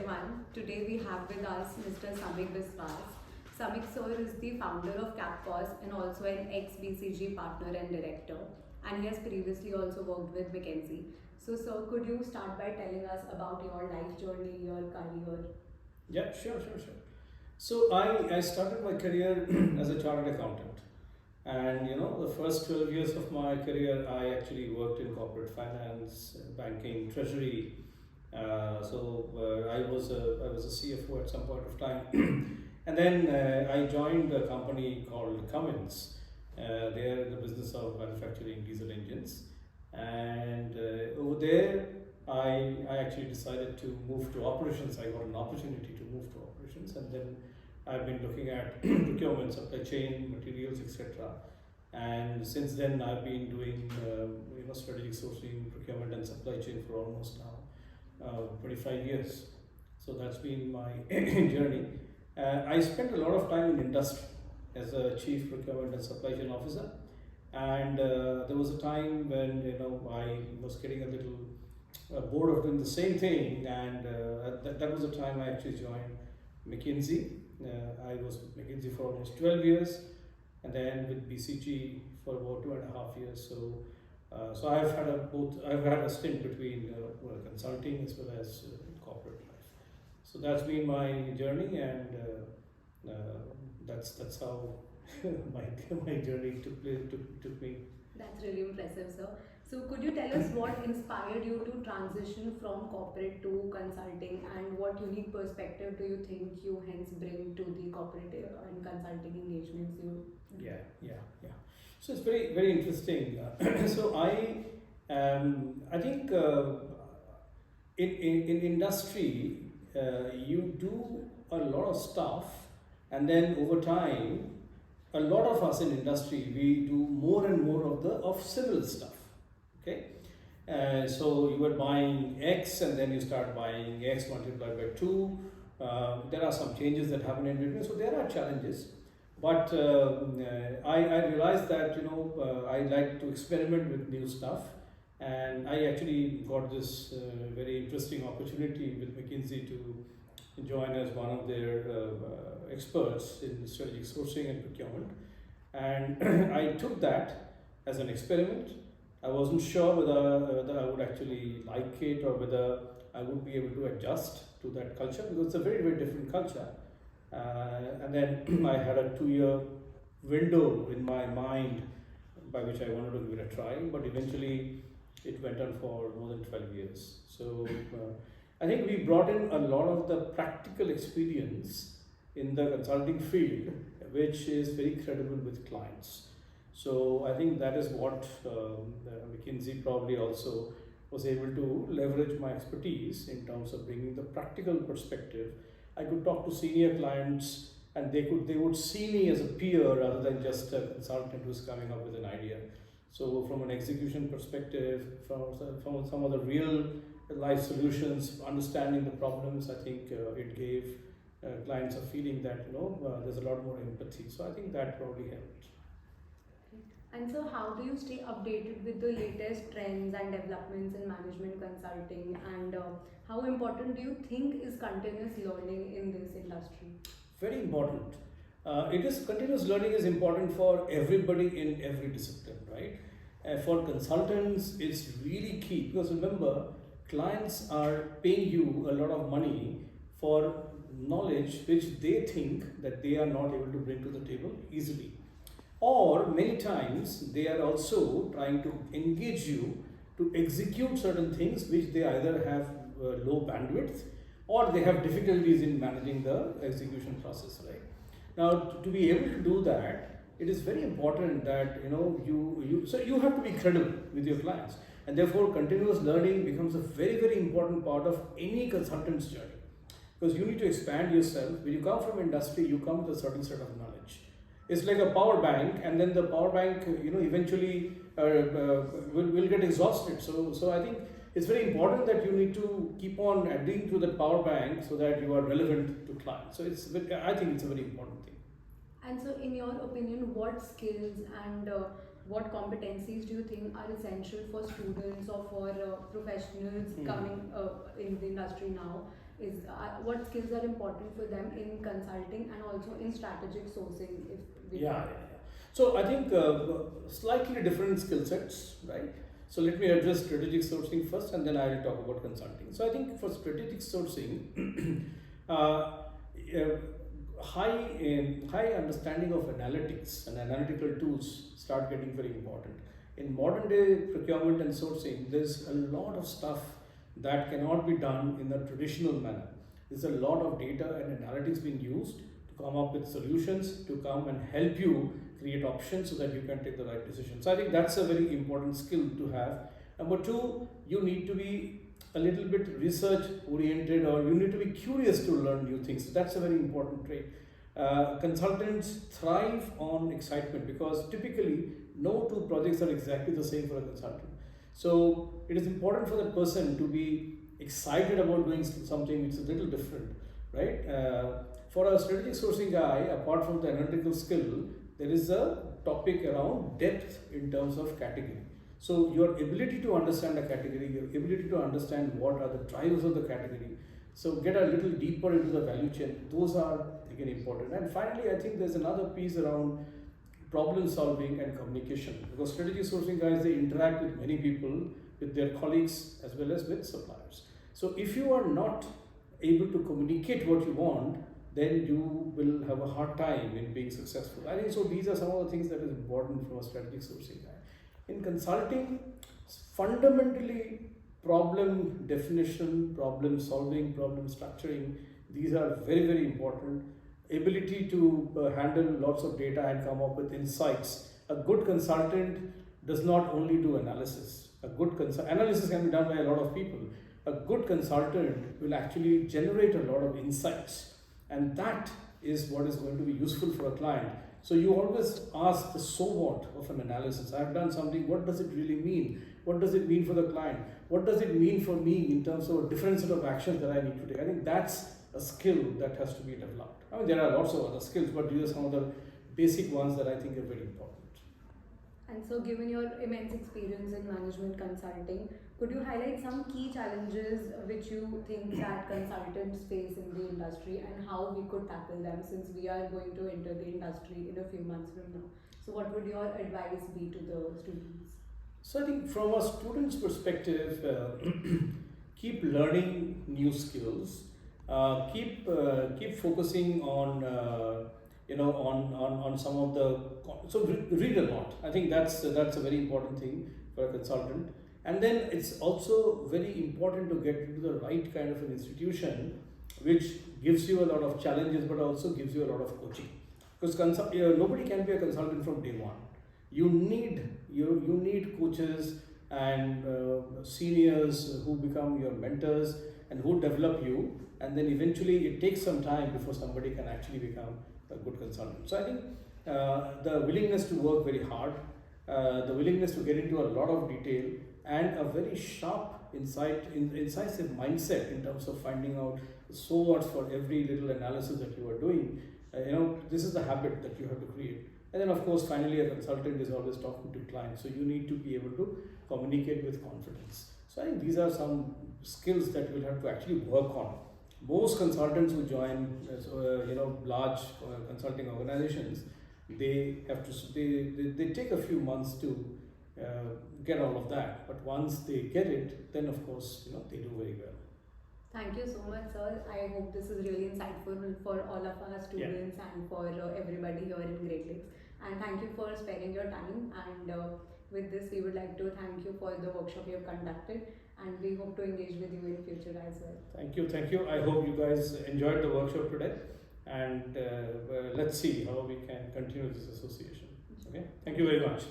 everyone. Today we have with us Mr. Samik Biswas. Samik sir is the founder of CAPCOS and also an ex-BCG partner and director. And he has previously also worked with McKinsey. So sir, could you start by telling us about your life journey, your career? Yeah, sure. So I started my career as a chartered accountant. And the first 12 years of my career, I actually worked in corporate finance, banking, treasury. I was a CFO at some point of time. And then I joined a company called Cummins. They are in the business of manufacturing diesel engines. And over there, I actually decided to move to operations. I got an opportunity to move to operations, and then I've been looking at procurement, supply chain, materials, etc. And since then, I've been doing strategic sourcing, procurement, and supply chain for almost now 25 years. So that's been my journey. I spent a lot of time in industry as a chief procurement and supply chain officer, and there was a time when I was getting a little bored of doing the same thing, and that was the time I actually joined McKinsey. I was with McKinsey for almost 12 years, and then with BCG for about 2.5 years. So I've had a stint between consulting as well as corporate life. So that's been my journey, and that's how my journey took me. That's really impressive, sir. So, could you tell us what inspired you to transition from corporate to consulting, and what unique perspective do you think you hence bring to the corporate and consulting engagements you? Yeah. So it's very interesting. So I think in industry you do a lot of stuff, and then over time, a lot of us in industry, we do more and more of civil stuff. Okay, so you were buying X, and then you start buying X multiplied by 2. There are some changes that happen in between, so there are challenges. But I realized that I like to experiment with new stuff, and I actually got this very interesting opportunity with McKinsey to join as one of their experts in strategic sourcing and procurement. And I took that as an experiment. I wasn't sure whether I would actually like it, or whether I would be able to adjust to that culture, because it's a very different culture. And then I had a 2-year window in my mind by which I wanted to give it a try, but eventually it went on for more than 12 years. So I think we brought in a lot of the practical experience in the consulting field, which is very credible with clients. So I think that is what McKinsey probably also was able to leverage my expertise in terms of bringing the practical perspective. I could talk to senior clients, and they would see me as a peer rather than just a consultant who's coming up with an idea. So from an execution perspective, from some of the real life solutions, understanding the problems, I think it gave clients a feeling that there's a lot more empathy. So I think that probably helped. And so, how do you stay updated with the latest trends and developments in management consulting? And how important do you think is continuous learning in this industry? Very important. Continuous learning is important for everybody in every discipline, right? For consultants, it's really key, because remember, clients are paying you a lot of money for knowledge which they think that they are not able to bring to the table easily. Or many times they are also trying to engage you to execute certain things which they either have low bandwidth, or they have difficulties in managing the execution process, right? Now, to be able to do that, it is very important that you have to be credible with your clients, and therefore continuous learning becomes a very important part of any consultant's journey, because you need to expand yourself. When you come from industry, you come with a certain set of knowledge. It's like a power bank, and then the power bank, eventually will get exhausted. So I think it's very important that you need to keep on adding to the power bank so that you are relevant to clients. So I think it's a very important thing. And so, in your opinion, what skills and what competencies do you think are essential for students or for professionals coming in the industry now is what skills are important for them in consulting and also in strategic sourcing. If we Yeah. So I think slightly different skill sets, right? So let me address strategic sourcing first, and then I'll talk about consulting. So I think for strategic sourcing, uh, high understanding of analytics and analytical tools start getting very important. In modern day procurement and sourcing, there's a lot of stuff that cannot be done in a traditional manner. There's a lot of data and analytics being used to come up with solutions to come and help you create options so that you can take the right decision. So I think that's a very important skill to have. Number two, you need to be a little bit research oriented, or you need to be curious to learn new things. So that's a very important trait. Consultants thrive on excitement because typically no two projects are exactly the same for a consultant. So it is important for that person to be excited about doing something which is a little different, right? For a strategic sourcing guy, apart from the analytical skill, there is a topic around depth in terms of category. So your ability to understand a category, your ability to understand what are the drivers of the category, so get a little deeper into the value chain, those are again important. And finally, I think there's another piece around problem solving and communication, because strategic sourcing guys, they interact with many people, with their colleagues as well as with suppliers. So if you are not able to communicate what you want, then you will have a hard time in being successful. I think so these are some of the things that is important from a strategic sourcing guy. In consulting, fundamentally problem definition, problem solving, problem structuring, these are very, very important. Ability to handle lots of data and come up with insights. A good consultant does not only do analysis. Analysis can be done by a lot of people. A good consultant will actually generate a lot of insights, and that is what is going to be useful for a client. So you always ask the so what of an analysis. I've done something, what does it really mean? What does it mean for the client? What does it mean for me in terms of a different set of actions that I need to take? I think that's a skill that has to be developed. I mean, there are lots of other skills, but these are some of the basic ones that I think are very important. And so, given your immense experience in management consulting, could you highlight some key challenges which you think that consultants face in the industry and how we could tackle them, since we are going to enter the industry in a few months from now? So, what would your advice be to the students? So I think from a student's perspective, keep learning new skills. Keep focusing on on some of the, so read a lot. I think that's a very important thing for a consultant. And then it's also very important to get into the right kind of an institution which gives you a lot of challenges but also gives you a lot of coaching, because nobody can be a consultant from day one. You need coaches and seniors who become your mentors and who develop you, and then eventually it takes some time before somebody can actually become a good consultant. So I think the willingness to work very hard, the willingness to get into a lot of detail, and a very sharp incisive mindset in terms of finding out so what's for every little analysis that you are doing. This is the habit that you have to create. And then of course finally a consultant is always talking to clients, so you need to be able to communicate with confidence. So I think these are some skills that we'll have to actually work on. Most consultants who join large consulting organizations, they have to they take a few months to get all of that, but once they get it, then of course they do very well. Thank you so much, sir. I hope this is really insightful for all of our students and for everybody here in Great Lakes. And thank you for sparing your time. And with this, we would like to thank you for the workshop you have conducted, and we hope to engage with you in future as well. Thank you. I hope you guys enjoyed the workshop today, and let's see how we can continue this association. Okay. Thank you very much.